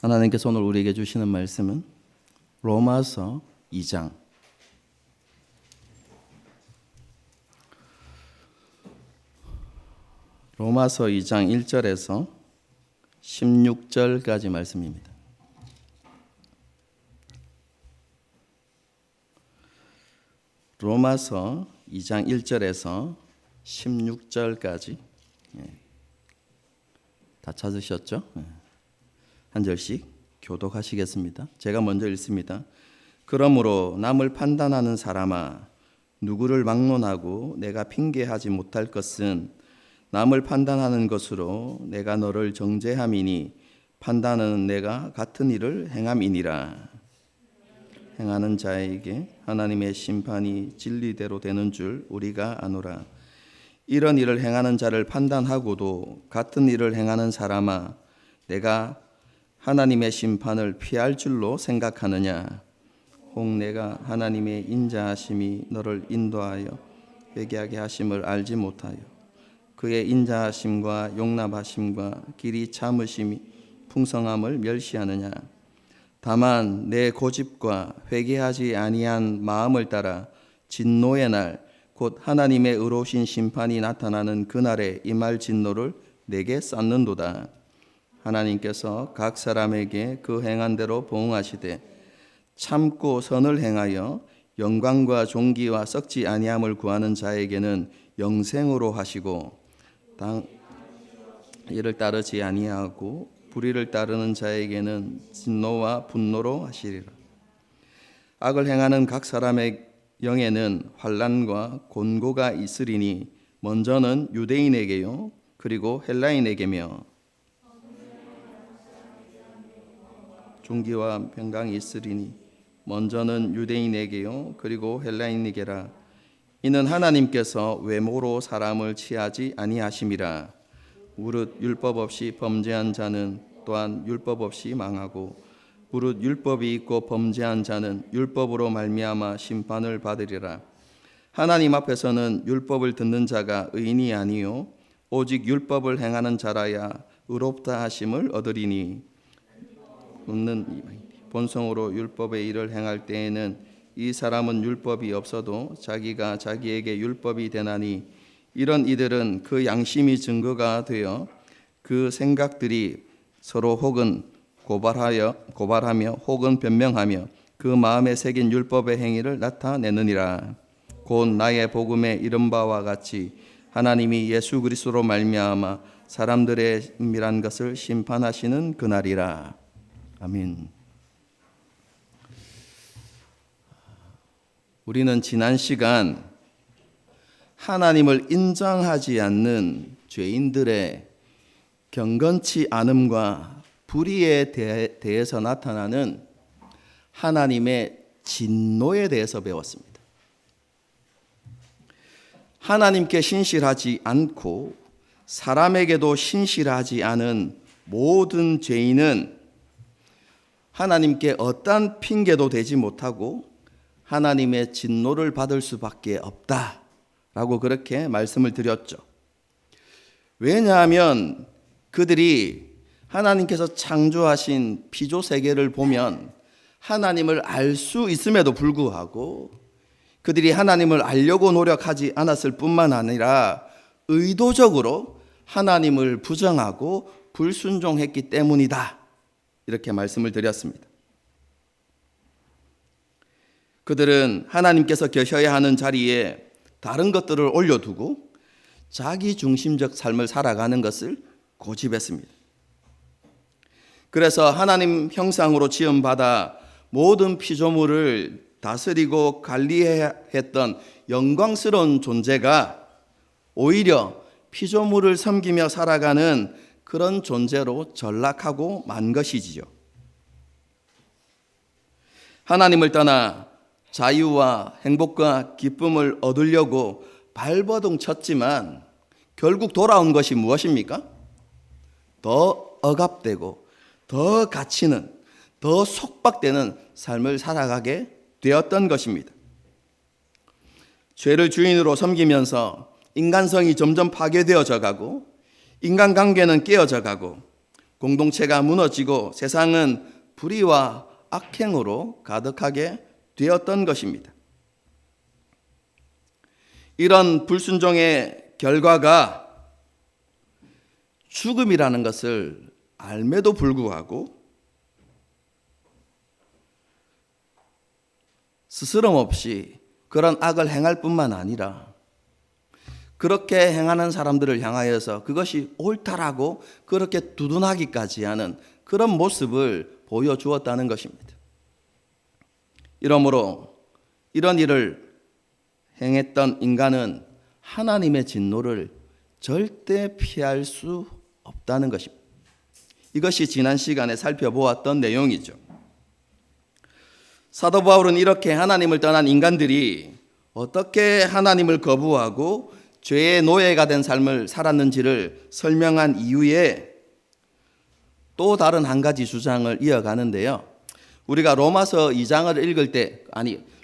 하나님께서 오늘 우리에게 주시는 말씀은 로마서 2장 로마서 2장 1절에서 16절까지 말씀입니다. 로마서 2장 1절에서 16절까지 다 찾으셨죠? 한 절씩 교독하시겠습니다. 제가 먼저 읽습니다. 그러므로 남을 판단하는 사람아, 누구를 막론하고 내가 핑계하지 못할 것은 남을 판단하는 것으로 내가 너를 정죄함이니 판단은 내가 같은 일을 행함이니라. 행하는 자에게 하나님의 심판이 진리대로 되는 줄 우리가 아노라. 이런 일을 행하는 자를 판단하고도 같은 일을 행하는 사람아, 내가 하나님의 심판을 피할 줄로 생각하느냐? 혹 내가 하나님의 인자하심이 너를 인도하여 회개하게 하심을 알지 못하여 그의 인자하심과 용납하심과 길이 참으심이 풍성함을 멸시하느냐? 다만 내 고집과 회개하지 아니한 마음을 따라 진노의 날 곧 하나님의 의로우신 심판이 나타나는 그날에 임할 진노를 내게 쌓는도다. 하나님께서 각 사람에게 그 행한 대로 보응하시되 참고 선을 행하여 영광과 존귀와 썩지 아니함을 구하는 자에게는 영생으로 하시고 이를 따르지 아니하고 불의를 따르는 자에게는 진노와 분노로 하시리라. 악을 행하는 각 사람의 영에는 환난과 곤고가 있으리니 먼저는 유대인에게요 그리고 헬라인에게며 존귀와 평강이 있으리니 먼저는 유대인에게요 그리고 헬라인에게라. 이는 하나님께서 외모로 사람을 취하지 아니하심이라. 무릇 율법 없이 범죄한 자는 또한 율법 없이 망하고 무릇 율법이 있고 범죄한 자는 율법으로 말미암아 심판을 받으리라. 하나님 앞에서는 율법을 듣는 자가 의인이 아니요 오직 율법을 행하는 자라야 의롭다 하심을 얻으리니 본성으로 율법의 일을 행할 때에는 이 사람은 율법이 없어도 자기가 자기에게 율법이 되나니 이런 이들은 그 양심이 증거가 되어 그 생각들이 서로 혹은 고발하며 혹은 변명하며 그 마음에 새긴 율법의 행위를 나타내느니라. 곧 나의 복음에 이른 바와 같이 하나님이 예수 그리스도로 말미암아 사람들의 은밀한 것을 심판하시는 그날이라. 아멘. 우리는 지난 시간 하나님을 인정하지 않는 죄인들의 경건치 않음과 불의에 대해서 나타나는 하나님의 진노에 대해서 배웠습니다. 하나님께 신실하지 않고 사람에게도 신실하지 않은 모든 죄인은 하나님께 어떠한 핑계도 대지 못하고 하나님의 진노를 받을 수밖에 없다라고 그렇게 말씀을 드렸죠. 왜냐하면 그들이 하나님께서 창조하신 피조 세계를 보면 하나님을 알 수 있음에도 불구하고 그들이 하나님을 알려고 노력하지 않았을 뿐만 아니라 의도적으로 하나님을 부정하고 불순종했기 때문이다. 이렇게 말씀을 드렸습니다. 그들은 하나님께서 계셔야 하는 자리에 다른 것들을 올려두고 자기 중심적 삶을 살아가는 것을 고집했습니다. 그래서 하나님 형상으로 지음받아 모든 피조물을 다스리고 관리해야 했던 영광스러운 존재가 오히려 피조물을 섬기며 살아가는 그런 존재로 전락하고 만 것이지요. 하나님을 떠나 자유와 행복과 기쁨을 얻으려고 발버둥 쳤지만 결국 돌아온 것이 무엇입니까? 더 억압되고 더 갇히는, 더 속박되는 삶을 살아가게 되었던 것입니다. 죄를 주인으로 섬기면서 인간성이 점점 파괴되어져 가고 인간관계는 깨어져 가고 공동체가 무너지고 세상은 불의와 악행으로 가득하게 되었던 것입니다. 이런 불순종의 결과가 죽음이라는 것을 알매도 불구하고 스스럼 없이 그런 악을 행할 뿐만 아니라 그렇게 행하는 사람들을 향하여서 그것이 옳다라고 그렇게 두둔하기까지 하는 그런 모습을 보여주었다는 것입니다. 이러므로 이런 일을 행했던 인간은 하나님의 진노를 절대 피할 수 없다는 것입니다. 이것이 지난 시간에 살펴보았던 내용이죠. 사도 바울은 이렇게 하나님을 떠난 인간들이 어떻게 하나님을 거부하고 죄의 노예가 된 삶을 살았는지를 설명한 이후에 또 다른 한 가지 주장을 이어가는데요. 우리가 로마서 2장을 읽을 때,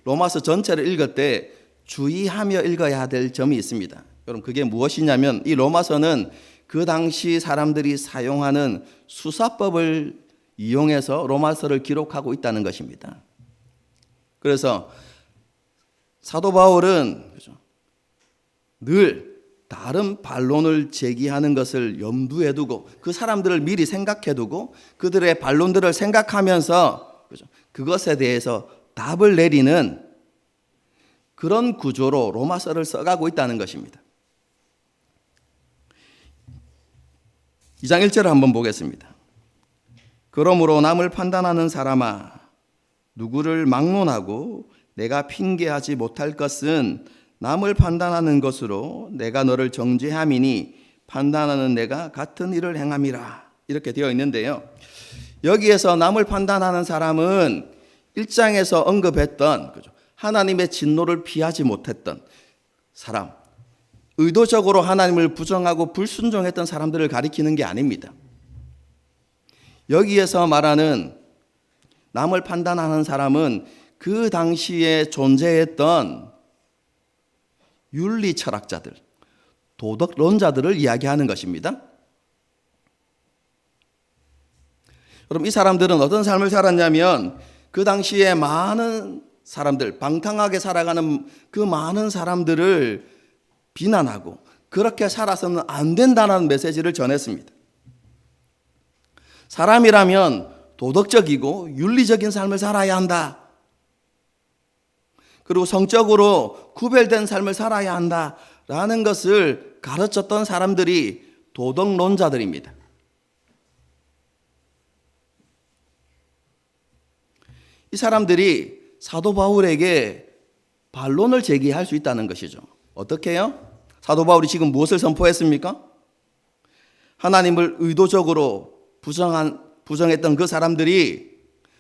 로마서 전체를 읽을 때 주의하며 읽어야 될 점이 있습니다. 여러분, 그게 무엇이냐면 이 로마서는 그 당시 사람들이 사용하는 수사법을 이용해서 로마서를 기록하고 있다는 것입니다. 그래서 사도 바울은 늘 다른 반론을 제기하는 것을 염두에 두고 그 사람들을 미리 생각해 두고 그들의 반론들을 생각하면서 그것에 대해서 답을 내리는 그런 구조로 로마서를 써가고 있다는 것입니다. 2장 1절을 한번 보겠습니다. 그러므로 남을 판단하는 사람아, 누구를 막론하고 내가 핑계하지 못할 것은 남을 판단하는 것으로 내가 너를 정죄함이니 판단하는 내가 같은 일을 행함이라. 이렇게 되어 있는데요. 여기에서 남을 판단하는 사람은 1장에서 언급했던 하나님의 진노를 피하지 못했던 사람, 의도적으로 하나님을 부정하고 불순종했던 사람들을 가리키는 게 아닙니다. 여기에서 말하는 남을 판단하는 사람은 그 당시에 존재했던 윤리 철학자들, 도덕론자들을 이야기하는 것입니다. 여러분, 이 사람들은 어떤 삶을 살았냐면 그 당시에 많은 사람들, 방탕하게 살아가는 그 많은 사람들을 비난하고 그렇게 살아서는 안 된다는 메시지를 전했습니다. 사람이라면 도덕적이고 윤리적인 삶을 살아야 한다. 그리고 성적으로 구별된 삶을 살아야 한다라는 것을 가르쳤던 사람들이 도덕론자들입니다. 이 사람들이 사도 바울에게 반론을 제기할 수 있다는 것이죠. 어떻게 해요? 사도 바울이 지금 무엇을 선포했습니까? 하나님을 의도적으로 부정했던 그 사람들이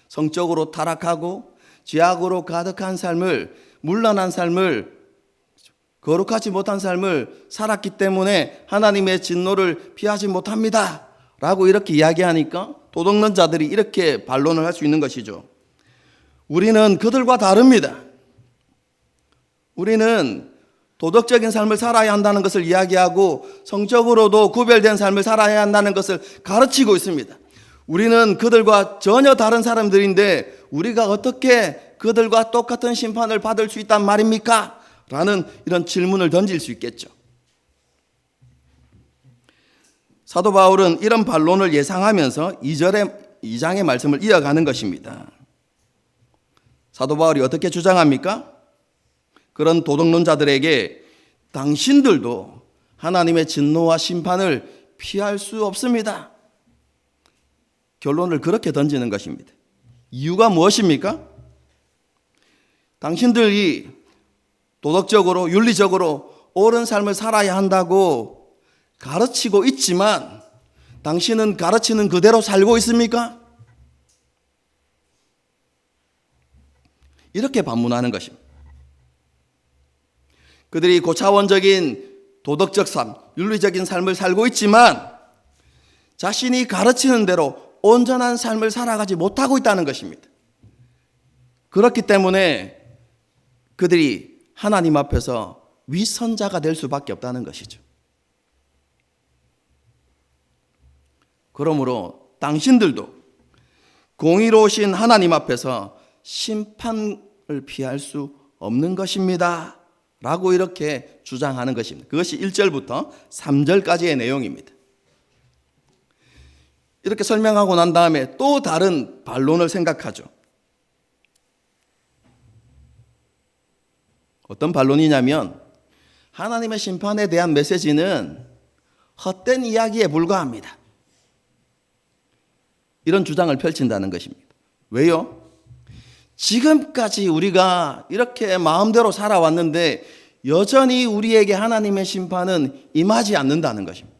성적으로 타락하고 죄악으로 가득한 삶을, 문란한 삶을, 거룩하지 못한 삶을 살았기 때문에 하나님의 진노를 피하지 못합니다 라고 이렇게 이야기하니까 도덕론자들이 이렇게 반론을 할 수 있는 것이죠. 우리는 그들과 다릅니다. 우리는 도덕적인 삶을 살아야 한다는 것을 이야기하고 성적으로도 구별된 삶을 살아야 한다는 것을 가르치고 있습니다. 우리는 그들과 전혀 다른 사람들인데 우리가 어떻게 그들과 똑같은 심판을 받을 수 있단 말입니까? 라는 이런 질문을 던질 수 있겠죠. 사도 바울은 이런 반론을 예상하면서 2장의 말씀을 이어가는 것입니다. 사도 바울이 어떻게 주장합니까? 그런 도덕론자들에게 당신들도 하나님의 진노와 심판을 피할 수 없습니다. 결론을 그렇게 던지는 것입니다. 이유가 무엇입니까? 당신들이 도덕적으로 윤리적으로 옳은 삶을 살아야 한다고 가르치고 있지만 당신은 가르치는 그대로 살고 있습니까? 이렇게 반문하는 것입니다. 그들이 고차원적인 도덕적 삶, 윤리적인 삶을 살고 있지만 자신이 가르치는 대로 온전한 삶을 살아가지 못하고 있다는 것입니다. 그렇기 때문에 그들이 하나님 앞에서 위선자가 될 수밖에 없다는 것이죠. 그러므로 당신들도 공의로우신 하나님 앞에서 심판을 피할 수 없는 것입니다 라고 이렇게 주장하는 것입니다. 그것이 1절부터 3절까지의 내용입니다. 이렇게 설명하고 난 다음에 또 다른 반론을 생각하죠. 어떤 반론이냐면 하나님의 심판에 대한 메시지는 헛된 이야기에 불과합니다. 이런 주장을 펼친다는 것입니다. 왜요? 지금까지 우리가 이렇게 마음대로 살아왔는데 여전히 우리에게 하나님의 심판은 임하지 않는다는 것입니다.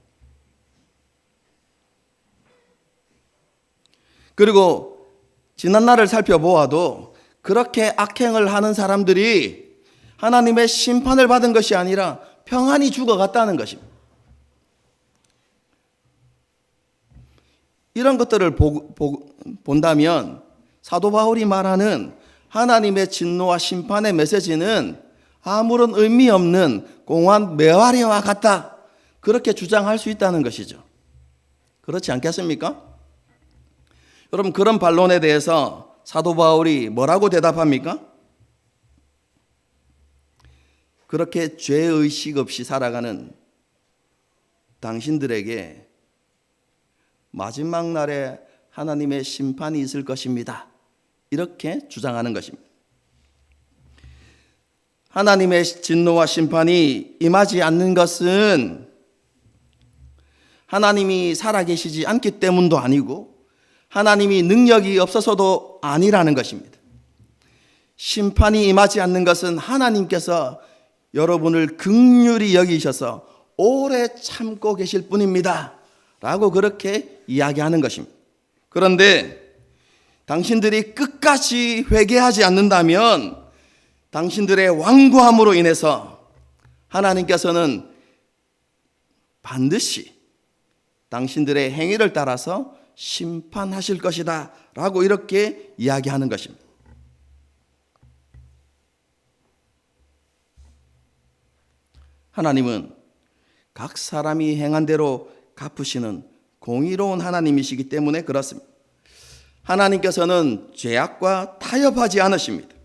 그리고 지난날을 살펴보아도 그렇게 악행을 하는 사람들이 하나님의 심판을 받은 것이 아니라 평안히 죽어갔다는 것입니다. 이런 것들을 본다면 사도 바울이 말하는 하나님의 진노와 심판의 메시지는 아무런 의미 없는 공한 매화례와 같다. 그렇게 주장할 수 있다는 것이죠. 그렇지 않겠습니까? 여러분, 그런 반론에 대해서 사도 바울이 뭐라고 대답합니까? 그렇게 죄의식 없이 살아가는 당신들에게 마지막 날에 하나님의 심판이 있을 것입니다. 이렇게 주장하는 것입니다. 하나님의 진노와 심판이 임하지 않는 것은 하나님이 살아계시지 않기 때문도 아니고 하나님이 능력이 없어서도 아니라는 것입니다. 심판이 임하지 않는 것은 하나님께서 여러분을 긍휼히 여기셔서 오래 참고 계실 뿐입니다 라고 그렇게 이야기하는 것입니다. 그런데 당신들이 끝까지 회개하지 않는다면 당신들의 완고함으로 인해서 하나님께서는 반드시 당신들의 행위를 따라서 심판하실 것이다 라고 이렇게 이야기하는 것입니다. 하나님은 각 사람이 행한 대로 갚으시는 공의로운 하나님이시기 때문에 그렇습니다. 하나님께서는 죄악과 타협하지 않으십니다.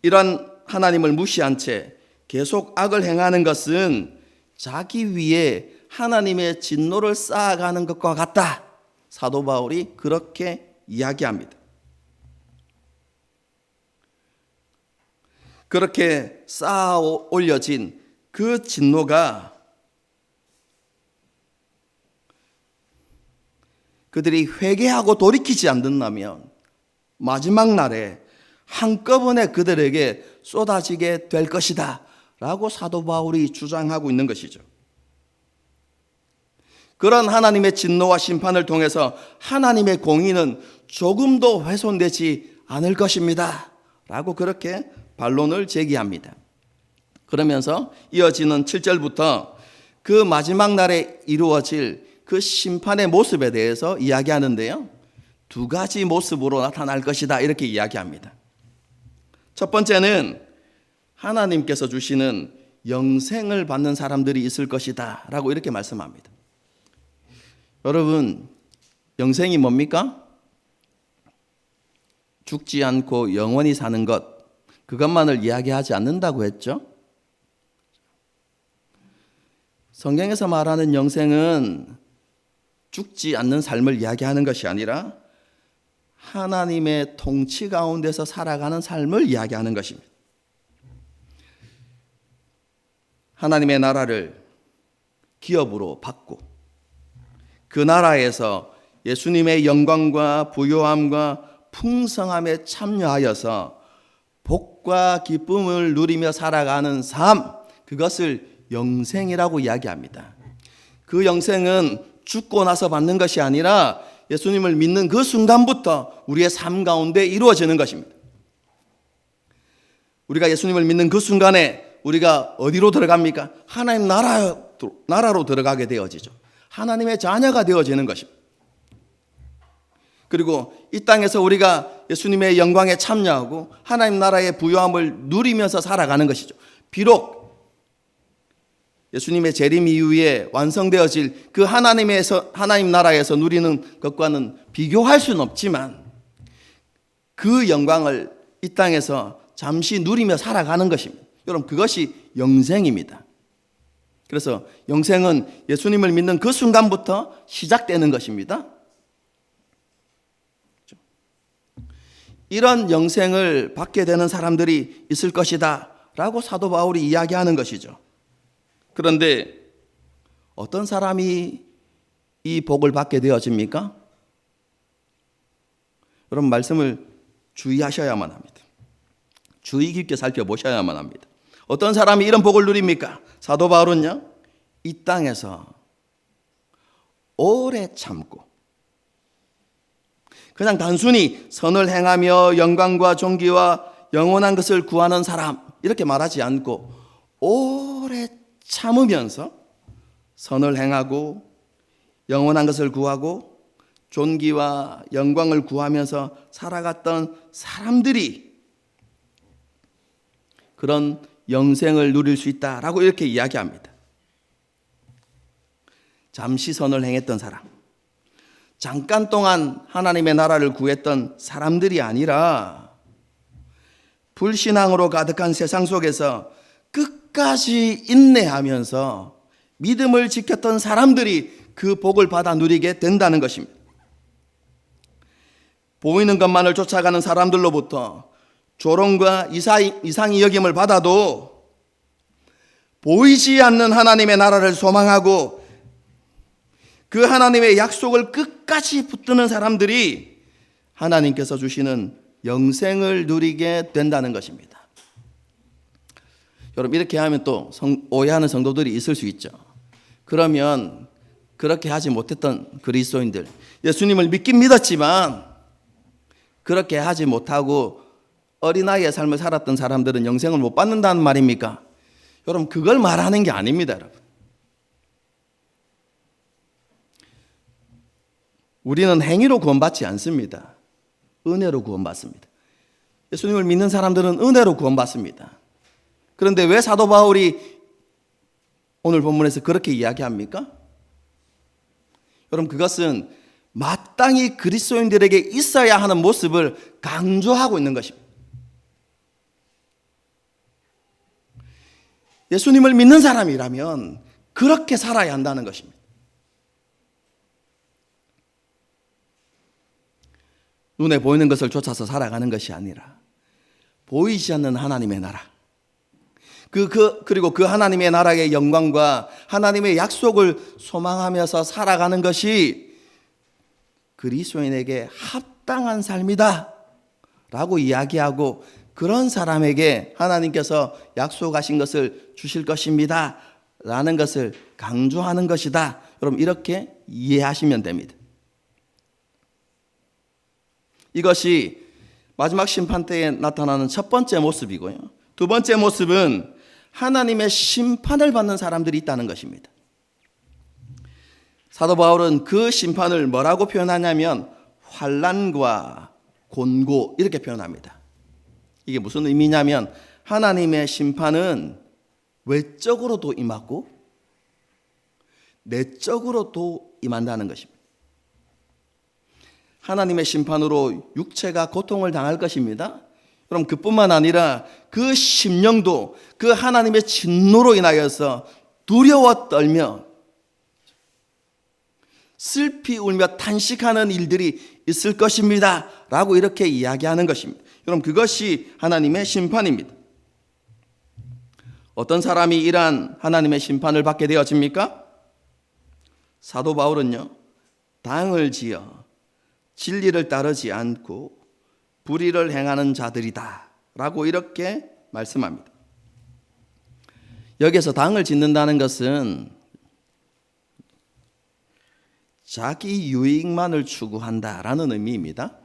이런 하나님을 무시한 채 계속 악을 행하는 것은 자기 위에 하나님의 진노를 쌓아가는 것과 같다. 사도 바울이 그렇게 이야기합니다. 그렇게 쌓아 올려진 그 진노가 그들이 회개하고 돌이키지 않는다면 마지막 날에 한꺼번에 그들에게 쏟아지게 될 것이다 라고 사도 바울이 주장하고 있는 것이죠. 그런 하나님의 진노와 심판을 통해서 하나님의 공의는 조금도 훼손되지 않을 것입니다 라고 그렇게 반론을 제기합니다. 그러면서 이어지는 7절부터 그 마지막 날에 이루어질 그 심판의 모습에 대해서 이야기하는데요. 두 가지 모습으로 나타날 것이다 이렇게 이야기합니다. 첫 번째는 하나님께서 주시는 영생을 받는 사람들이 있을 것이다 라고 이렇게 말씀합니다. 여러분, 영생이 뭡니까? 죽지 않고 영원히 사는 것, 그것만을 이야기하지 않는다고 했죠. 성경에서 말하는 영생은 죽지 않는 삶을 이야기하는 것이 아니라 하나님의 통치 가운데서 살아가는 삶을 이야기하는 것입니다. 하나님의 나라를 기업으로 받고 그 나라에서 예수님의 영광과 부요함과 풍성함에 참여하여서 복과 기쁨을 누리며 살아가는 삶, 그것을 영생이라고 이야기합니다. 그 영생은 죽고 나서 받는 것이 아니라 예수님을 믿는 그 순간부터 우리의 삶 가운데 이루어지는 것입니다. 우리가 예수님을 믿는 그 순간에 우리가 어디로 들어갑니까? 하나님 나라로 들어가게 되어지죠. 하나님의 자녀가 되어지는 것입니다. 그리고 이 땅에서 우리가 예수님의 영광에 참여하고 하나님 나라의 부요함을 누리면서 살아가는 것이죠. 비록 예수님의 재림 이후에 완성되어질 그 하나님 나라에서 누리는 것과는 비교할 수는 없지만 그 영광을 이 땅에서 잠시 누리며 살아가는 것입니다. 여러분, 그것이 영생입니다. 그래서 영생은 예수님을 믿는 그 순간부터 시작되는 것입니다. 이런 영생을 받게 되는 사람들이 있을 것이다 라고 사도 바울이 이야기하는 것이죠. 그런데 어떤 사람이 이 복을 받게 되어집니까? 여러분, 말씀을 주의하셔야만 합니다. 주의 깊게 살펴보셔야만 합니다. 어떤 사람이 이런 복을 누립니까? 사도 바울은요, 이 땅에서 오래 참고 그냥 단순히 선을 행하며 영광과 존귀와 영원한 것을 구하는 사람 이렇게 말하지 않고 오래 참으면서 선을 행하고 영원한 것을 구하고 존귀와 영광을 구하면서 살아갔던 사람들이 그런 영생을 누릴 수 있다라고 이렇게 이야기합니다. 잠시 선을 행했던 사람, 잠깐 동안 하나님의 나라를 구했던 사람들이 아니라 불신앙으로 가득한 세상 속에서 끝까지 인내하면서 믿음을 지켰던 사람들이 그 복을 받아 누리게 된다는 것입니다. 보이는 것만을 쫓아가는 사람들로부터 조롱과 이상히 여김을 받아도 보이지 않는 하나님의 나라를 소망하고 그 하나님의 약속을 끝까지 붙드는 사람들이 하나님께서 주시는 영생을 누리게 된다는 것입니다. 여러분, 이렇게 하면 또 오해하는 성도들이 있을 수 있죠. 그러면 그렇게 하지 못했던 그리스도인들, 예수님을 믿긴 믿었지만 그렇게 하지 못하고 어린아이의 삶을 살았던 사람들은 영생을 못 받는다는 말입니까? 여러분, 그걸 말하는 게 아닙니다. 여러분, 우리는 행위로 구원받지 않습니다. 은혜로 구원받습니다. 예수님을 믿는 사람들은 은혜로 구원받습니다. 그런데 왜 사도 바울이 오늘 본문에서 그렇게 이야기합니까? 여러분, 그것은 마땅히 그리스도인들에게 있어야 하는 모습을 강조하고 있는 것입니다. 예수님을 믿는 사람이라면 그렇게 살아야 한다는 것입니다. 눈에 보이는 것을 쫓아서 살아가는 것이 아니라 보이지 않는 하나님의 나라, 그리고 그 하나님의 나라의 영광과 하나님의 약속을 소망하면서 살아가는 것이 그리스도인에게 합당한 삶이다 라고 이야기하고, 그런 사람에게 하나님께서 약속하신 것을 주실 것입니다 라는 것을 강조하는 것이다. 여러분, 이렇게 이해하시면 됩니다. 이것이 마지막 심판 때에 나타나는 첫 번째 모습이고요. 두 번째 모습은 하나님의 심판을 받는 사람들이 있다는 것입니다. 사도 바울은 그 심판을 뭐라고 표현하냐면 환난과 곤고 이렇게 표현합니다. 이게 무슨 의미냐면 하나님의 심판은 외적으로도 임하고 내적으로도 임한다는 것입니다. 하나님의 심판으로 육체가 고통을 당할 것입니다. 그럼 그뿐만 아니라 그 심령도 그 하나님의 진노로 인하여서 두려워 떨며 슬피 울며 탄식하는 일들이 있을 것입니다 라고 이렇게 이야기하는 것입니다. 여러분, 그것이 하나님의 심판입니다. 어떤 사람이 이러한 하나님의 심판을 받게 되어집니까? 사도 바울은요, 당을 지어 진리를 따르지 않고 불의를 행하는 자들이다 라고 이렇게 말씀합니다. 여기서 당을 짓는다는 것은 자기 유익만을 추구한다라는 의미입니다.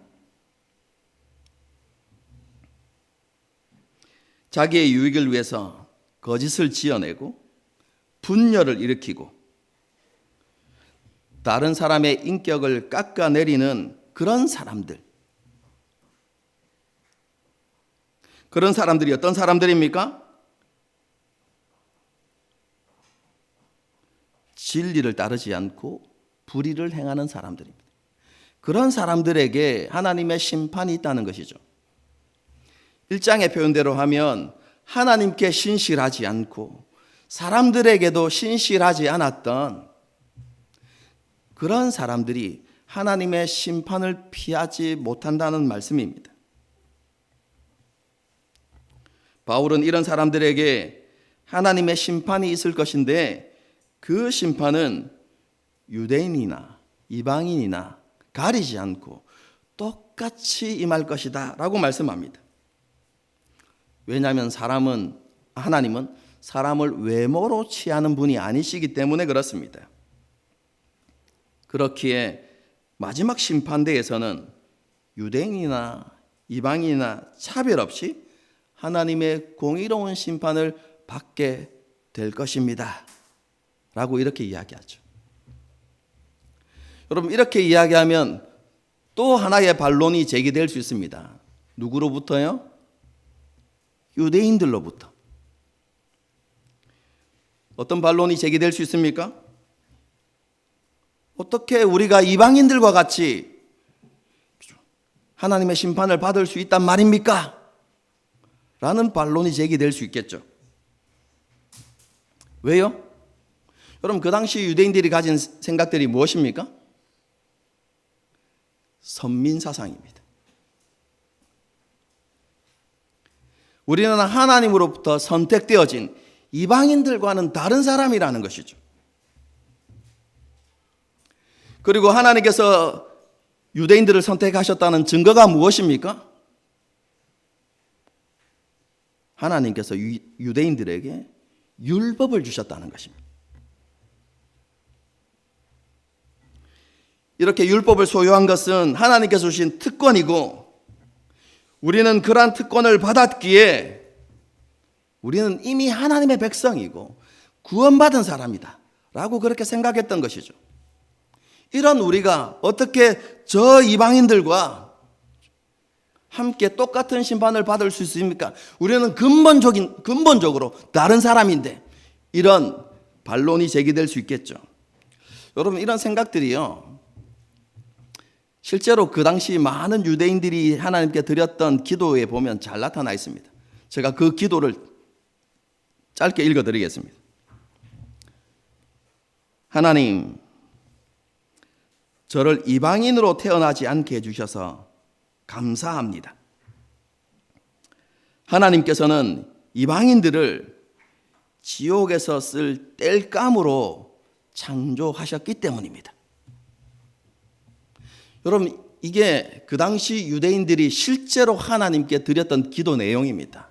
자기의 유익을 위해서 거짓을 지어내고 분열을 일으키고 다른 사람의 인격을 깎아내리는 그런 사람들. 그런 사람들이 어떤 사람들입니까? 진리를 따르지 않고 불의를 행하는 사람들입니다. 그런 사람들에게 하나님의 심판이 있다는 것이죠. 1장의 표현대로 하면 하나님께 신실하지 않고 사람들에게도 신실하지 않았던 그런 사람들이 하나님의 심판을 피하지 못한다는 말씀입니다. 바울은 이런 사람들에게 하나님의 심판이 있을 것인데 그 심판은 유대인이나 이방인이나 가리지 않고 똑같이 임할 것이다 라고 말씀합니다. 왜냐하면 하나님은 사람을 외모로 취하는 분이 아니시기 때문에 그렇습니다. 그렇기에 마지막 심판대에서는 유대인이나 이방인이나 차별 없이 하나님의 공의로운 심판을 받게 될 것입니다 라고 이렇게 이야기하죠. 여러분, 이렇게 이야기하면 또 하나의 반론이 제기될 수 있습니다. 누구로부터요? 유대인들로부터. 어떤 반론이 제기될 수 있습니까? 어떻게 우리가 이방인들과 같이 하나님의 심판을 받을 수 있단 말입니까? 라는 반론이 제기될 수 있겠죠. 왜요? 여러분, 그 당시 유대인들이 가진 생각들이 무엇입니까? 선민사상입니다. 우리는 하나님으로부터 선택되어진 이방인들과는 다른 사람이라는 것이죠. 그리고 하나님께서 유대인들을 선택하셨다는 증거가 무엇입니까? 하나님께서 유대인들에게 율법을 주셨다는 것입니다. 이렇게 율법을 소유한 것은 하나님께서 주신 특권이고 우리는 그러한 특권을 받았기에 우리는 이미 하나님의 백성이고 구원받은 사람이다 라고 그렇게 생각했던 것이죠. 이런 우리가 어떻게 저 이방인들과 함께 똑같은 심판을 받을 수 있습니까? 우리는 근본적으로 다른 사람인데, 이런 반론이 제기될 수 있겠죠. 여러분, 이런 생각들이요, 실제로 그 당시 많은 유대인들이 하나님께 드렸던 기도에 보면 잘 나타나 있습니다. 제가 그 기도를 짧게 읽어드리겠습니다. 하나님, 저를 이방인으로 태어나지 않게 해주셔서 감사합니다. 하나님께서는 이방인들을 지옥에서 쓸 땔감으로 창조하셨기 때문입니다. 여러분, 이게 그 당시 유대인들이 실제로 하나님께 드렸던 기도 내용입니다.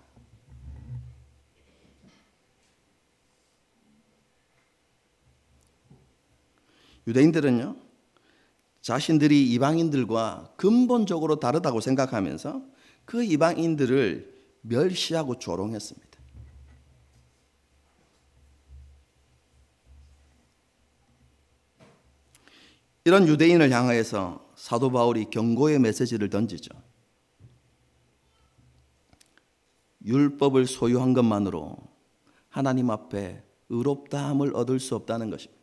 유대인들은요, 자신들이 이방인들과 근본적으로 다르다고 생각하면서 그 이방인들을 멸시하고 조롱했습니다. 이런 유대인을 향해서 사도 바울이 경고의 메시지를 던지죠. 율법을 소유한 것만으로 하나님 앞에 의롭다함을 얻을 수 없다는 것입니다.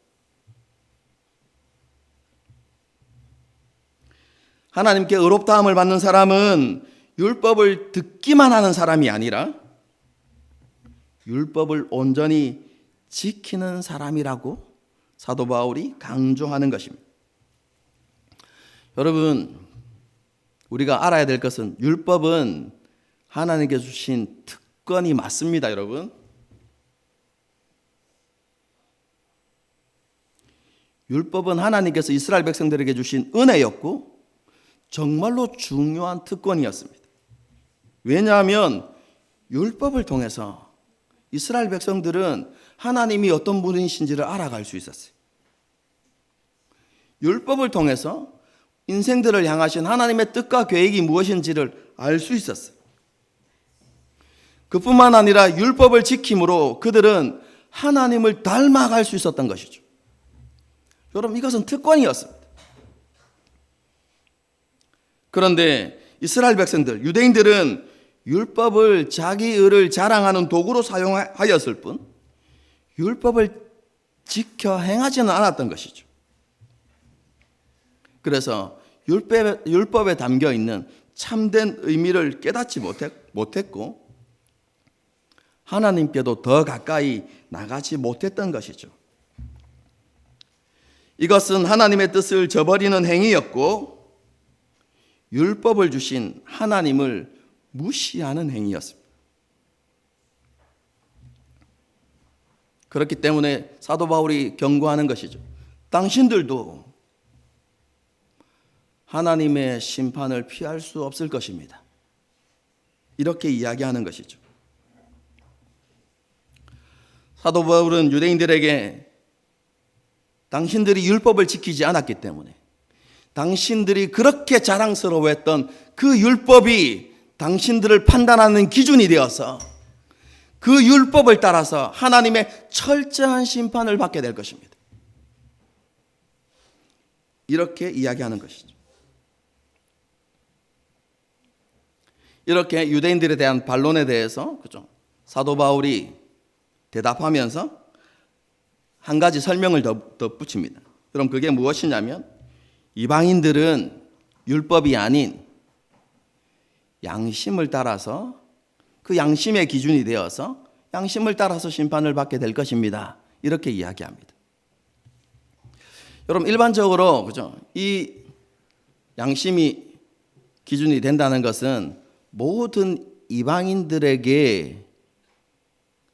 하나님께 의롭다함을 받는 사람은 율법을 듣기만 하는 사람이 아니라 율법을 온전히 지키는 사람이라고 사도 바울이 강조하는 것입니다. 여러분, 우리가 알아야 될 것은 율법은 하나님께 주신 특권이 맞습니다, 여러분. 율법은 하나님께서 이스라엘 백성들에게 주신 은혜였고 정말로 중요한 특권이었습니다. 왜냐하면 율법을 통해서 이스라엘 백성들은 하나님이 어떤 분이신지를 알아갈 수 있었어요. 율법을 통해서 인생들을 향하신 하나님의 뜻과 계획이 무엇인지를 알 수 있었어요. 그뿐만 아니라 율법을 지킴으로 그들은 하나님을 닮아갈 수 있었던 것이죠. 여러분, 이것은 특권이었습니다. 그런데 이스라엘 백성들, 유대인들은 율법을 자기 의를 자랑하는 도구로 사용하였을 뿐 율법을 지켜 행하지는 않았던 것이죠. 그래서 율법에 담겨 있는 참된 의미를 깨닫지 못했고 하나님께도 더 가까이 나가지 못했던 것이죠. 이것은 하나님의 뜻을 저버리는 행위였고 율법을 주신 하나님을 무시하는 행위였습니다. 그렇기 때문에 사도 바울이 경고하는 것이죠. 당신들도 하나님의 심판을 피할 수 없을 것입니다. 이렇게 이야기하는 것이죠. 사도 바울은 유대인들에게 당신들이 율법을 지키지 않았기 때문에 당신들이 그렇게 자랑스러워했던 그 율법이 당신들을 판단하는 기준이 되어서 그 율법을 따라서 하나님의 철저한 심판을 받게 될 것입니다. 이렇게 이야기하는 것이죠. 이렇게 유대인들에 대한 반론에 대해서 사도 바울이 대답하면서 한 가지 설명을 덧붙입니다. 그럼 그게 무엇이냐면 이방인들은 율법이 아닌 양심을 따라서 그 양심의 기준이 되어서 양심을 따라서 심판을 받게 될 것입니다. 이렇게 이야기합니다. 여러분 일반적으로 이 양심이 기준이 된다는 것은 모든 이방인들에게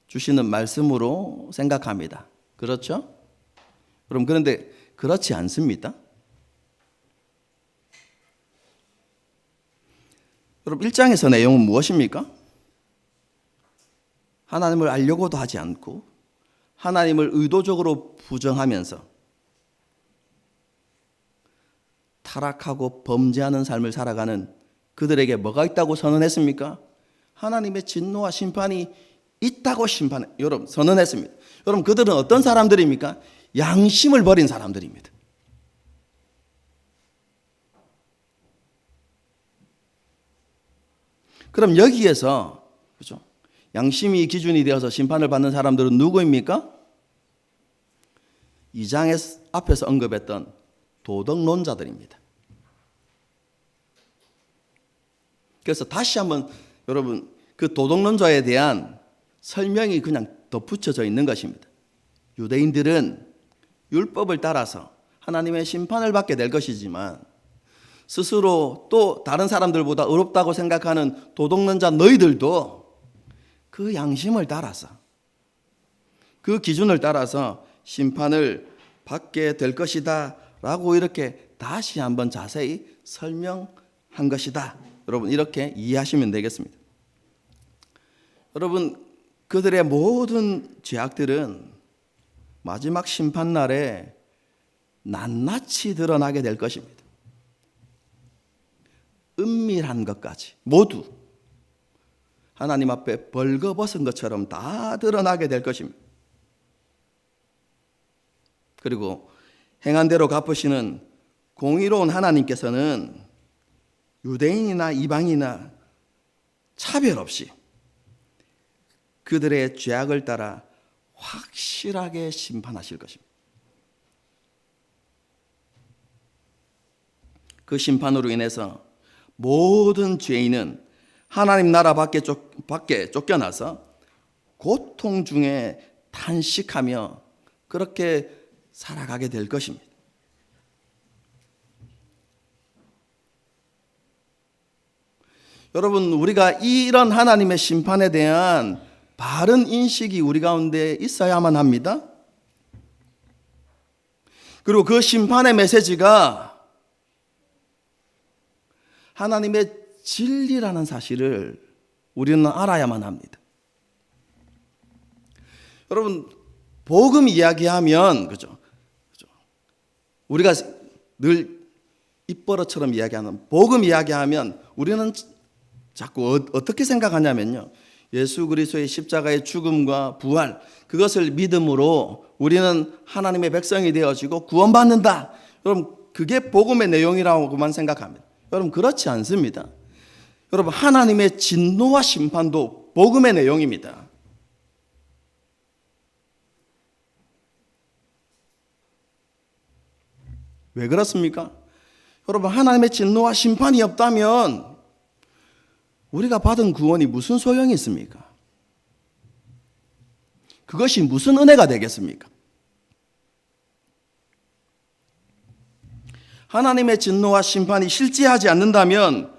주시는 말씀으로 생각합니다. 그렇죠? 그런데 그렇지 않습니다. 여러분 1장에서 내용은 무엇입니까? 하나님을 알려고도 하지 않고 하나님을 의도적으로 부정하면서 타락하고 범죄하는 삶을 살아가는 그들에게 뭐가 있다고 선언했습니까? 하나님의 진노와 심판이 있다고 여러분 선언했습니다. 여러분 그들은 어떤 사람들입니까? 양심을 버린 사람들입니다. 그럼 여기에서 양심이 기준이 되어서 심판을 받는 사람들은 누구입니까? 2장에 앞에서 언급했던 도덕론자들입니다. 그래서 다시 한번 여러분 그 도덕론자에 대한 설명이 그냥 덧붙여져 있는 것입니다. 유대인들은 율법을 따라서 하나님의 심판을 받게 될 것이지만 스스로 또 다른 사람들보다 의롭다고 생각하는 도덕론자 너희들도 그 양심을 따라서 그 기준을 따라서 심판을 받게 될 것이다 라고 이렇게 다시 한번 자세히 설명한 것이다. 여러분 이렇게 이해하시면 되겠습니다. 여러분 그들의 모든 죄악들은 마지막 심판날에 낱낱이 드러나게 될 것입니다. 은밀한 것까지 모두 하나님 앞에 벌거벗은 것처럼 다 드러나게 될 것입니다. 그리고 행한 대로 갚으시는 공의로운 하나님께서는 유대인이나 이방인이나 차별 없이 그들의 죄악을 따라 확실하게 심판하실 것입니다. 그 심판으로 인해서 모든 죄인은 하나님 나라 밖에 쫓겨나서 고통 중에 탄식하며 그렇게 살아가게 될 것입니다. 여러분 우리가 이런 하나님의 심판에 대한 바른 인식이 우리 가운데 있어야만 합니다. 그리고 그 심판의 메시지가 하나님의 진리라는 사실을 우리는 알아야만 합니다. 여러분 복음 이야기하면 우리가 늘 입버릇처럼 이야기하는 복음 이야기하면 우리는 자꾸 어떻게 생각하냐면요. 예수 그리스도의 십자가의 죽음과 부활 그것을 믿음으로 우리는 하나님의 백성이 되어지고 구원받는다. 여러분 그게 복음의 내용이라고만 생각합니다. 여러분 그렇지 않습니다. 여러분 하나님의 진노와 심판도 복음의 내용입니다. 왜 그렇습니까? 여러분, 하나님의 진노와 심판이 없다면 우리가 받은 구원이 무슨 소용이 있습니까? 그것이 무슨 은혜가 되겠습니까? 하나님의 진노와 심판이 실제하지 않는다면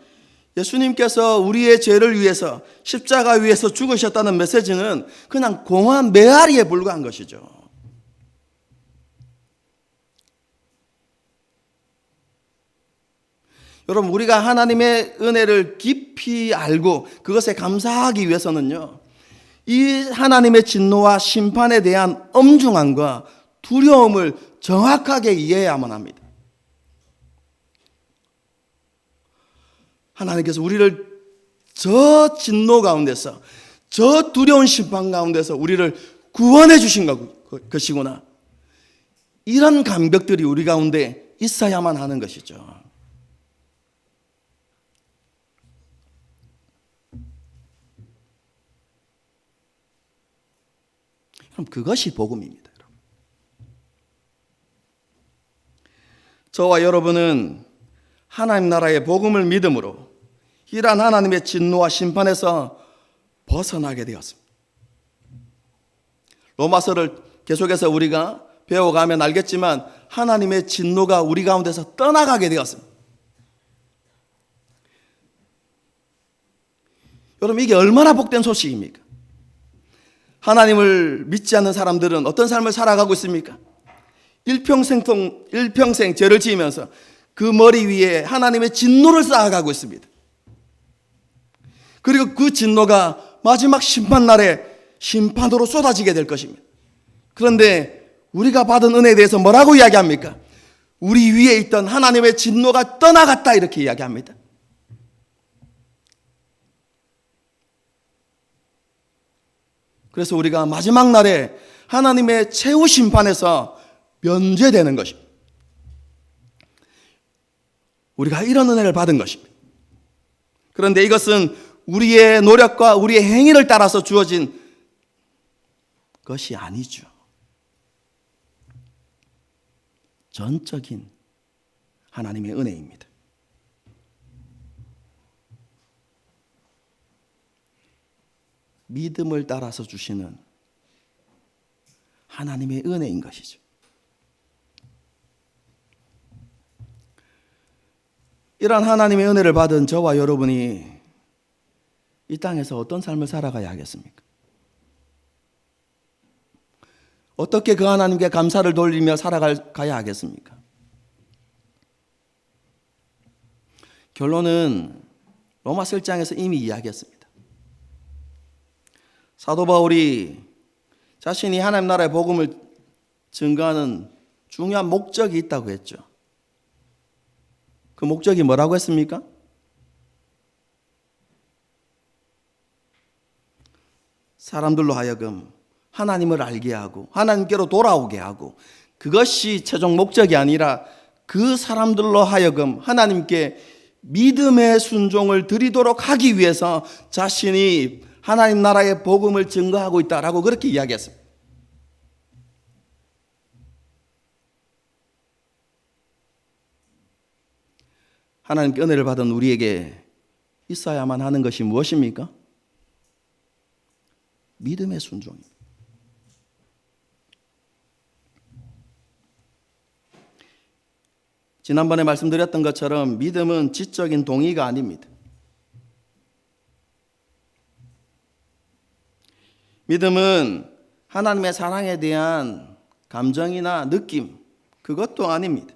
예수님께서 우리의 죄를 위해서 십자가 위에서 죽으셨다는 메시지는 그냥 공허한 메아리에 불과한 것이죠. 여러분, 우리가 하나님의 은혜를 깊이 알고 그것에 감사하기 위해서는요, 이 하나님의 진노와 심판에 대한 엄중함과 두려움을 정확하게 이해해야만 합니다. 하나님께서 우리를 저 진노 가운데서, 저 두려운 심판 가운데서 우리를 구원해 주신 것이구나, 이런 감격들이 우리 가운데 있어야만 하는 것이죠. 그럼 그것이 복음입니다. 저와 여러분은 하나님 나라의 복음을 믿음으로 이러한 하나님의 진노와 심판에서 벗어나게 되었습니다. 로마서를 계속해서 우리가 배워가면 알겠지만 하나님의 진노가 우리 가운데서 떠나가게 되었습니다. 여러분, 이게 얼마나 복된 소식입니까? 하나님을 믿지 않는 사람들은 어떤 삶을 살아가고 있습니까? 일평생 죄를 지으면서 그 머리 위에 하나님의 진노를 쌓아가고 있습니다. 그리고 그 진노가 마지막 심판날에 심판으로 쏟아지게 될 것입니다. 그런데 우리가 받은 은혜에 대해서 뭐라고 이야기합니까? 우리 위에 있던 하나님의 진노가 떠나갔다, 이렇게 이야기합니다. 그래서 우리가 마지막 날에 하나님의 최후 심판에서 면제되는 것입니다. 우리가 이런 은혜를 받은 것입니다. 그런데 이것은 우리의 노력과 우리의 행위를 따라서 주어진 것이 아니죠. 전적인 하나님의 은혜입니다. 믿음을 따라서 주시는 하나님의 은혜인 것이죠. 이러한 하나님의 은혜를 받은 저와 여러분이 이 땅에서 어떤 삶을 살아가야 하겠습니까? 어떻게 그 하나님께 감사를 돌리며 살아가야 하겠습니까? 결론은 로마서 1장에서 이미 이야기했습니다. 사도 바울이 자신이 하나님 나라의 복음을 증거하는 중요한 목적이 있다고 했죠. 그 목적이 뭐라고 했습니까? 사람들로 하여금 하나님을 알게 하고 하나님께로 돌아오게 하고, 그것이 최종 목적이 아니라 그 사람들로 하여금 하나님께 믿음의 순종을 드리도록 하기 위해서 자신이 하나님 나라의 복음을 증거하고 있다라고 그렇게 이야기했습니다. 하나님께 은혜를 받은 우리에게 있어야만 하는 것이 무엇입니까? 믿음의 순종입니다. 지난번에 말씀드렸던 것처럼 믿음은 지적인 동의가 아닙니다. 믿음은 하나님의 사랑에 대한 감정이나 느낌, 그것도 아닙니다.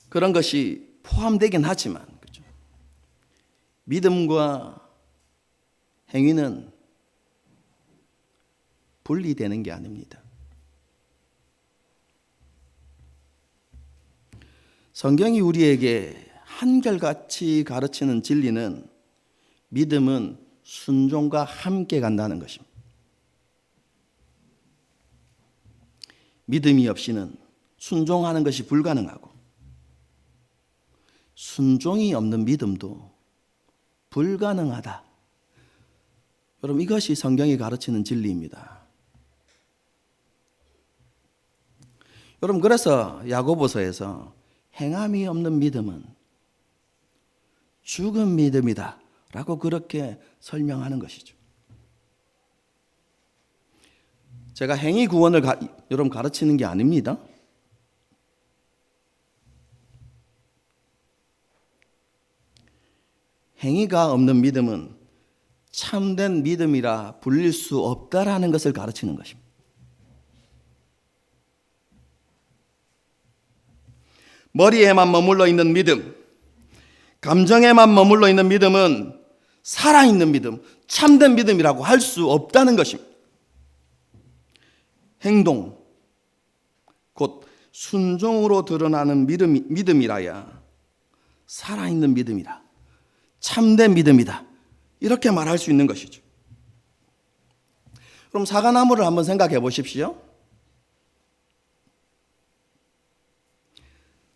그런 것이 포함되긴 하지만, 그렇죠? 믿음과 행위는 분리되는 게 아닙니다. 성경이 우리에게 한결같이 가르치는 진리는 믿음은 순종과 함께 간다는 것입니다. 믿음이 없이는 순종하는 것이 불가능하고, 순종이 없는 믿음도 불가능하다. 여러분, 이것이 성경이 가르치는 진리입니다. 여러분, 그래서 야고보서에서 행함이 없는 믿음은 죽은 믿음이다 라고 그렇게 설명하는 것이죠. 제가 행위 구원을 여러분 가르치는 게 아닙니다. 행위가 없는 믿음은 참된 믿음이라 불릴 수 없다라는 것을 가르치는 것입니다. 머리에만 머물러 있는 믿음, 감정에만 머물러 있는 믿음은 살아있는 믿음, 참된 믿음이라고 할 수 없다는 것입니다. 행동, 곧 순종으로 드러나는 믿음이라야 살아있는 믿음이다, 참된 믿음이다, 이렇게 말할 수 있는 것이죠. 그럼 사과나무를 한번 생각해 보십시오.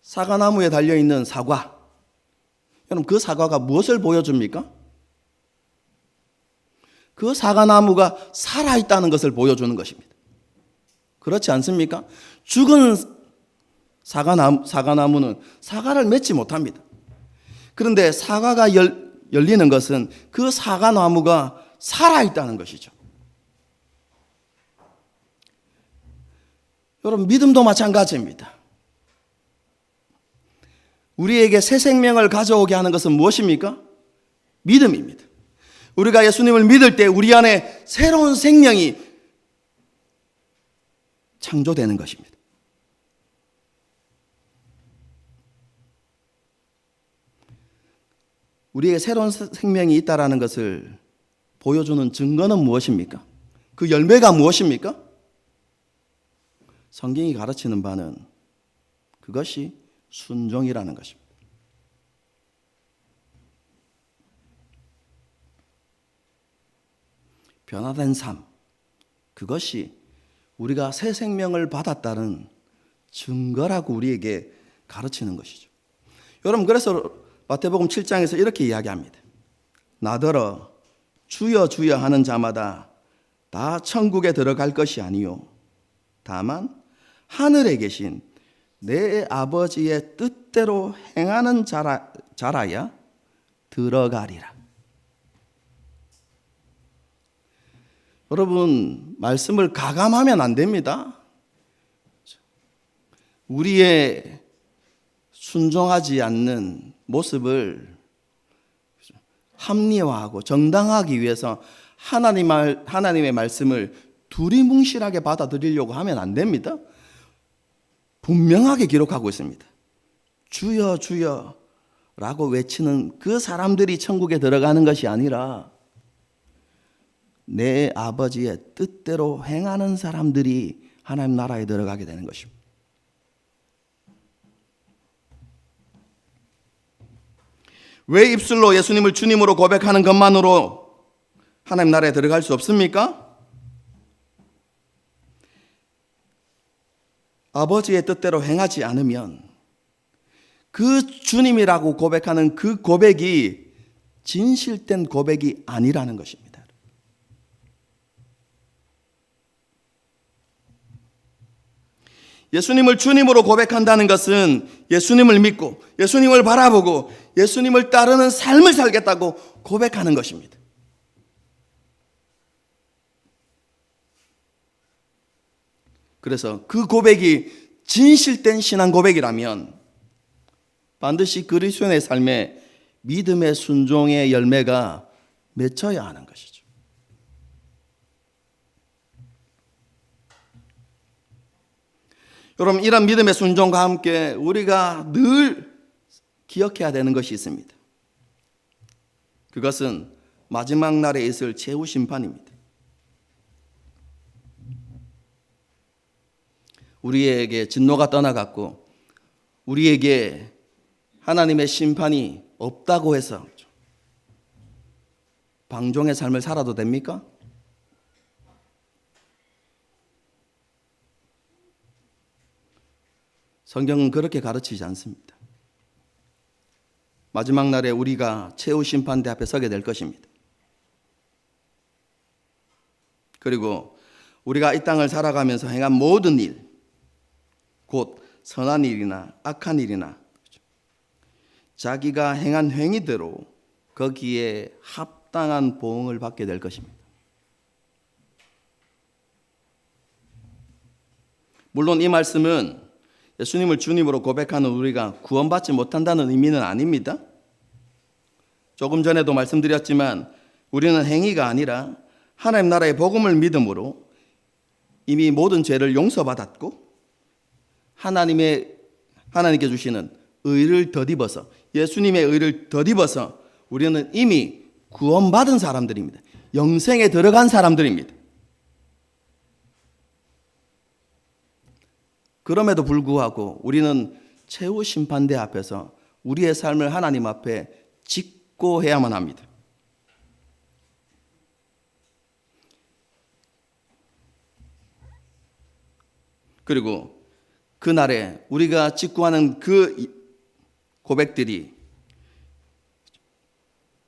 사과나무에 달려있는 사과, 여러분, 그 사과가 무엇을 보여줍니까? 그 사과나무가 살아있다는 것을 보여주는 것입니다. 그렇지 않습니까? 죽은 사과나무는 사과를 맺지 못합니다. 그런데 사과가 열리는 것은 그 사과나무가 살아있다는 것이죠. 여러분, 믿음도 마찬가지입니다. 우리에게 새 생명을 가져오게 하는 것은 무엇입니까? 믿음입니다. 우리가 예수님을 믿을 때 우리 안에 새로운 생명이 창조되는 것입니다. 우리에게 새로운 생명이 있다는 것을 보여주는 증거는 무엇입니까? 그 열매가 무엇입니까? 성경이 가르치는 바는 그것이 순종이라는 것입니다. 변화된 삶, 그것이 우리가 새 생명을 받았다는 증거라고 우리에게 가르치는 것이죠. 여러분, 그래서 마태복음 7장에서 이렇게 이야기합니다. 나더러 주여 주여 하는 자마다 다 천국에 들어갈 것이 아니요 다만 하늘에 계신 내 아버지의 뜻대로 행하는 자라야 들어가리라. 여러분, 말씀을 가감하면 안 됩니다. 우리의 순종하지 않는 모습을 합리화하고 정당하기 위해서 하나님의 말씀을 두리뭉실하게 받아들이려고 하면 안 됩니다. 분명하게 기록하고 있습니다. 주여 주여 라고 외치는 그 사람들이 천국에 들어가는 것이 아니라 내 아버지의 뜻대로 행하는 사람들이 하나님 나라에 들어가게 되는 것입니다. 왜 입술로 예수님을 주님으로 고백하는 것만으로 하나님 나라에 들어갈 수 없습니까? 아버지의 뜻대로 행하지 않으면 그 주님이라고 고백하는 그 고백이 진실된 고백이 아니라는 것입니다. 예수님을 주님으로 고백한다는 것은 예수님을 믿고 예수님을 바라보고 예수님을 따르는 삶을 살겠다고 고백하는 것입니다. 그래서 그 고백이 진실된 신앙 고백이라면 반드시 그리스도인의 삶에 믿음의 순종의 열매가 맺혀야 하는 것이죠. 여러분, 이런 믿음의 순종과 함께 우리가 늘 기억해야 되는 것이 있습니다. 그것은 마지막 날에 있을 최후 심판입니다. 우리에게 진노가 떠나갔고 우리에게 하나님의 심판이 없다고 해서 방종의 삶을 살아도 됩니까? 성경은 그렇게 가르치지 않습니다. 마지막 날에 우리가 최후 심판대 앞에 서게 될 것입니다. 그리고 우리가 이 땅을 살아가면서 행한 모든 일, 곧 선한 일이나 악한 일이나 자기가 행한 행위대로 거기에 합당한 보응을 받게 될 것입니다. 물론 이 말씀은 예수님을 주님으로 고백하는 우리가 구원받지 못한다는 의미는 아닙니다. 조금 전에도 말씀드렸지만 우리는 행위가 아니라 하나님 나라의 복음을 믿음으로 이미 모든 죄를 용서받았고 하나님께 주시는 의를 덧입어서 예수님의 의를 덧입어서 우리는 이미 구원받은 사람들입니다. 영생에 들어간 사람들입니다. 그럼에도 불구하고 우리는 최후 심판대 앞에서 우리의 삶을 하나님 앞에 직고해야만 합니다. 그리고 그날에 우리가 직고하는 그 고백들이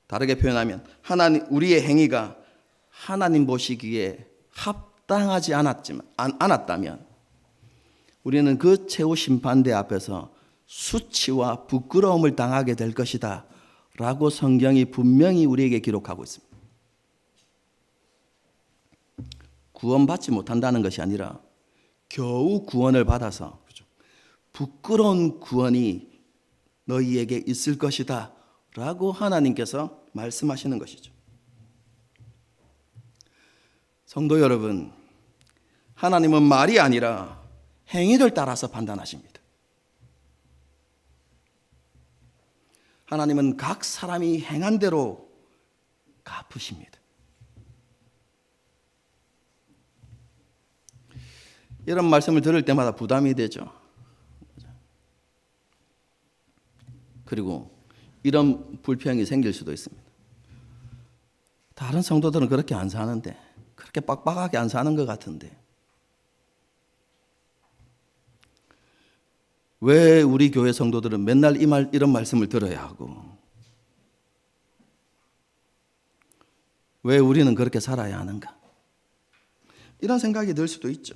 다르게 표현하면 우리의 행위가 하나님 보시기에 합당하지 않았다면 우리는 그 최후 심판대 앞에서 수치와 부끄러움을 당하게 될 것이다 라고 성경이 분명히 우리에게 기록하고 있습니다. 구원받지 못한다는 것이 아니라 겨우 구원을 받아서 부끄러운 구원이 너희에게 있을 것이다 라고 하나님께서 말씀하시는 것이죠. 성도 여러분, 하나님은 말이 아니라 행위를 따라서 판단하십니다. 하나님은 각 사람이 행한 대로 갚으십니다. 이런 말씀을 들을 때마다 부담이 되죠. 그리고 이런 불평이 생길 수도 있습니다. 다른 성도들은 그렇게 안 사는데, 그렇게 빡빡하게 안 사는 것 같은데 왜 우리 교회 성도들은 맨날 이런 말씀을 들어야 하고 왜 우리는 그렇게 살아야 하는가? 이런 생각이 들 수도 있죠.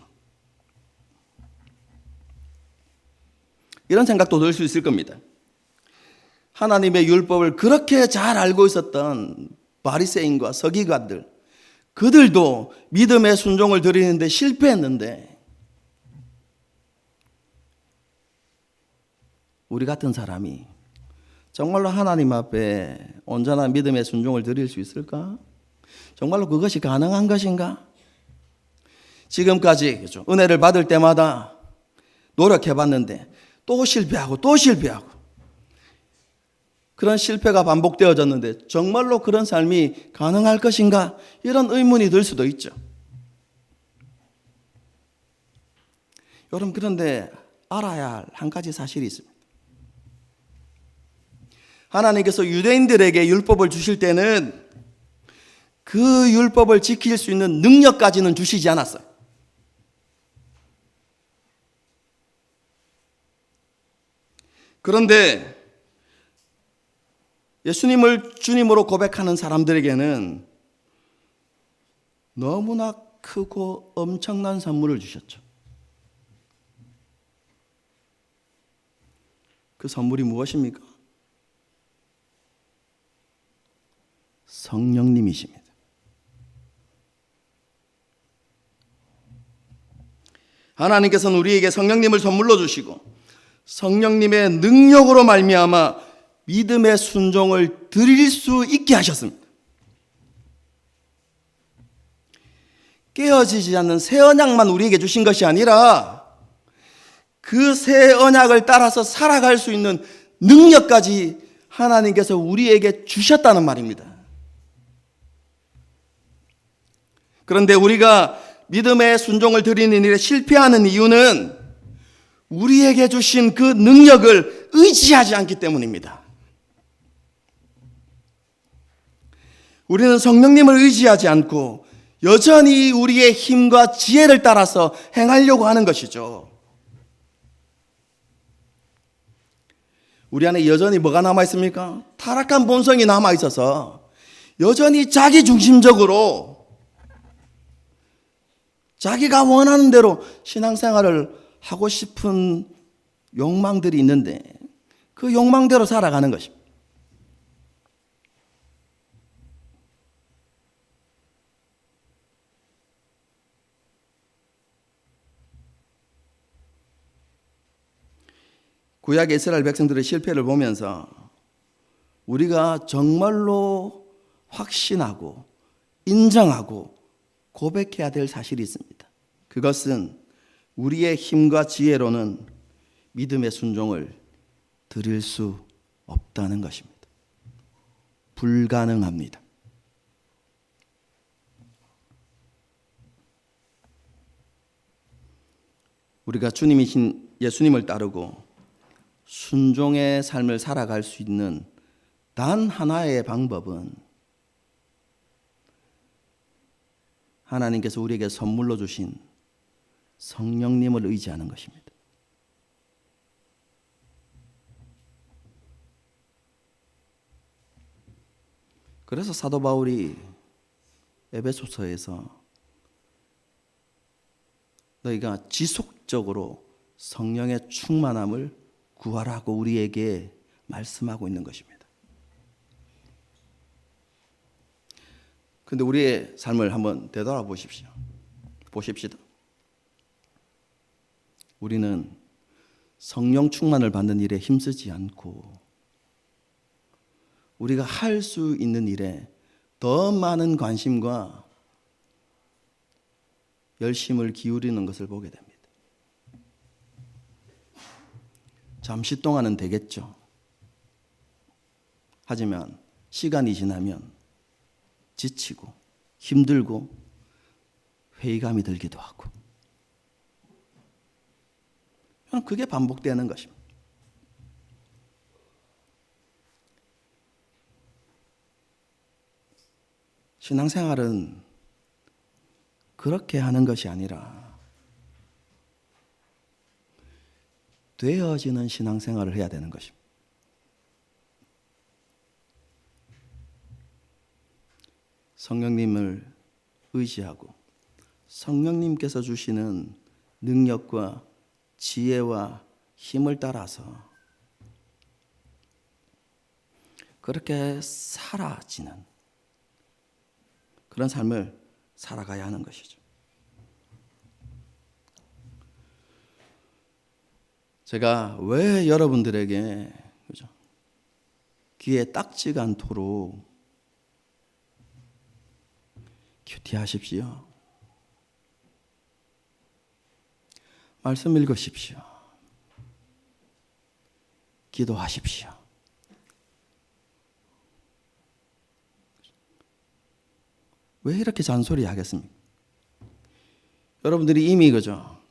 이런 생각도 들 수 있을 겁니다. 하나님의 율법을 그렇게 잘 알고 있었던 바리새인과 서기관들, 그들도 믿음의 순종을 드리는데 실패했는데 우리 같은 사람이 정말로 하나님 앞에 온전한 믿음의 순종을 드릴 수 있을까? 정말로 그것이 가능한 것인가? 지금까지 은혜를 받을 때마다 노력해봤는데 또 실패하고 또 실패하고 그런 실패가 반복되어졌는데 정말로 그런 삶이 가능할 것인가? 이런 의문이 들 수도 있죠. 여러분, 그런데 알아야 할 한 가지 사실이 있습니다. 하나님께서 유대인들에게 율법을 주실 때는 그 율법을 지킬 수 있는 능력까지는 주시지 않았어요. 그런데 예수님을 주님으로 고백하는 사람들에게는 너무나 크고 엄청난 선물을 주셨죠. 그 선물이 무엇입니까? 성령님이십니다. 하나님께서는 우리에게 성령님을 선물로 주시고 성령님의 능력으로 말미암아 믿음의 순종을 드릴 수 있게 하셨습니다. 깨어지지 않는 새 언약만 우리에게 주신 것이 아니라 그 새 언약을 따라서 살아갈 수 있는 능력까지 하나님께서 우리에게 주셨다는 말입니다. 그런데 우리가 믿음의 순종을 드리는 일에 실패하는 이유는 우리에게 주신 그 능력을 의지하지 않기 때문입니다. 우리는 성령님을 의지하지 않고 여전히 우리의 힘과 지혜를 따라서 행하려고 하는 것이죠. 우리 안에 여전히 뭐가 남아있습니까? 타락한 본성이 남아있어서 여전히 자기중심적으로 자기가 원하는 대로 신앙생활을 하고 싶은 욕망들이 있는데 그 욕망대로 살아가는 것입니다. 구약의 이스라엘 백성들의 실패를 보면서 우리가 정말로 확신하고 인정하고 고백해야 될 사실이 있습니다. 그것은 우리의 힘과 지혜로는 믿음의 순종을 드릴 수 없다는 것입니다. 불가능합니다. 우리가 주님이신 예수님을 따르고 순종의 삶을 살아갈 수 있는 단 하나의 방법은 하나님께서 우리에게 선물로 주신 성령님을 의지하는 것입니다. 그래서 사도 바울이 에베소서에서 너희가 지속적으로 성령의 충만함을 구하라고 우리에게 말씀하고 있는 것입니다. 그런데 우리의 삶을 한번 되돌아보십시오. 보십시다. 우리는 성령 충만을 받는 일에 힘쓰지 않고 우리가 할 수 있는 일에 더 많은 관심과 열심을 기울이는 것을 보게 됩니다. 잠시 동안은 되겠죠. 하지만 시간이 지나면 지치고 힘들고 회의감이 들기도 하고 그게 반복되는 것입니다. 신앙생활은 그렇게 하는 것이 아니라 되어지는 신앙생활을 해야 되는 것입니다. 성령님을 의지하고 성령님께서 주시는 능력과 지혜와 힘을 따라서 그렇게 사라지는 그런 삶을 살아가야 하는 것이죠. 제가 왜 여러분들에게 그죠? 귀에 딱지가 않도록 큐티하십시오. 말씀 읽으십시오. 기도하십시오. 왜 이렇게 잔소리 하겠습니까? 여러분들이 이미 그죠?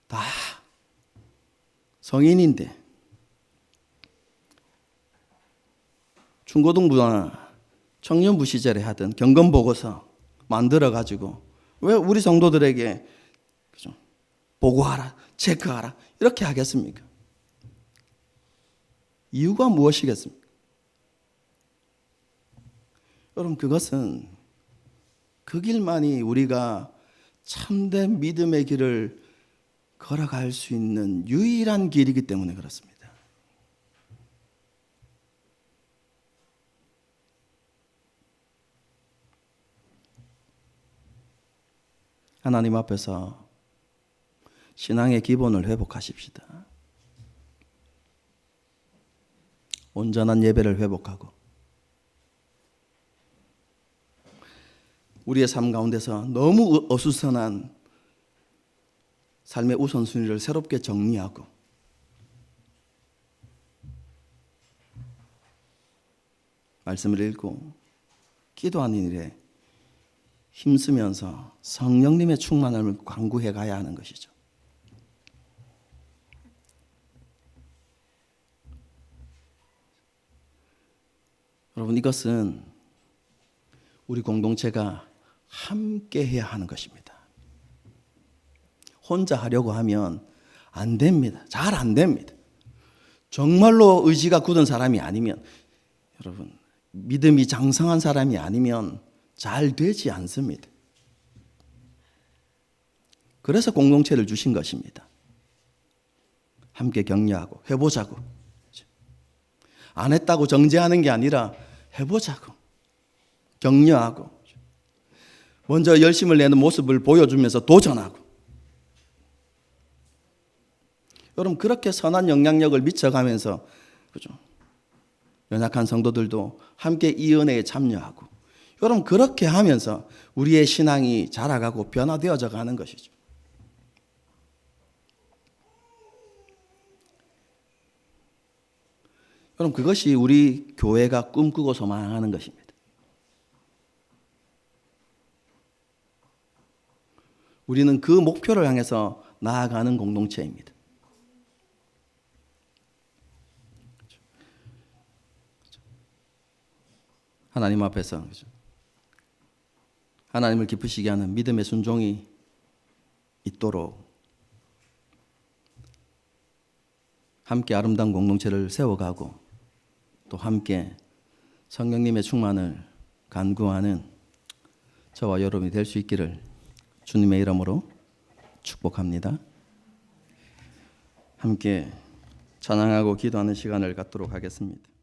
다 성인인데 중고등부나 청년부 시절에 하던 경건보고서 만들어가지고 왜 우리 성도들에게 그죠? 보고하라, 체크하라 이렇게 하겠습니까? 이유가 무엇이겠습니까? 여러분 그것은 그 길만이 우리가 참된 믿음의 길을 걸어갈 수 있는 유일한 길이기 때문에 그렇습니다. 하나님 앞에서 신앙의 기본을 회복하십시다. 온전한 예배를 회복하고 우리의 삶 가운데서 너무 어수선한 삶의 우선순위를 새롭게 정리하고 말씀을 읽고 기도하는 일에 힘쓰면서 성령님의 충만함을 간구해 가야 하는 것이죠. 여러분 이것은 우리 공동체가 함께 해야 하는 것입니다. 혼자 하려고 하면 안 됩니다. 잘 안 됩니다. 정말로 의지가 굳은 사람이 아니면 여러분 믿음이 장성한 사람이 아니면 잘 되지 않습니다. 그래서 공동체를 주신 것입니다. 함께 격려하고 해보자고. 안 했다고 정죄하는 게 아니라 해보자고. 격려하고. 먼저 열심을 내는 모습을 보여주면서 도전하고. 여러분 그렇게 선한 영향력을 미쳐가면서 그죠? 연약한 성도들도 함께 이 은혜에 참여하고 여러분 그렇게 하면서 우리의 신앙이 자라가고 변화되어져 가는 것이죠. 여러분 그것이 우리 교회가 꿈꾸고 소망하는 것입니다. 우리는 그 목표를 향해서 나아가는 공동체입니다. 하나님 앞에서 하나님을 기쁘시게 하는 믿음의 순종이 있도록 함께 아름다운 공동체를 세워가고 또 함께 성령님의 충만을 간구하는 저와 여러분이 될 수 있기를 주님의 이름으로 축복합니다. 함께 찬양하고 기도하는 시간을 갖도록 하겠습니다.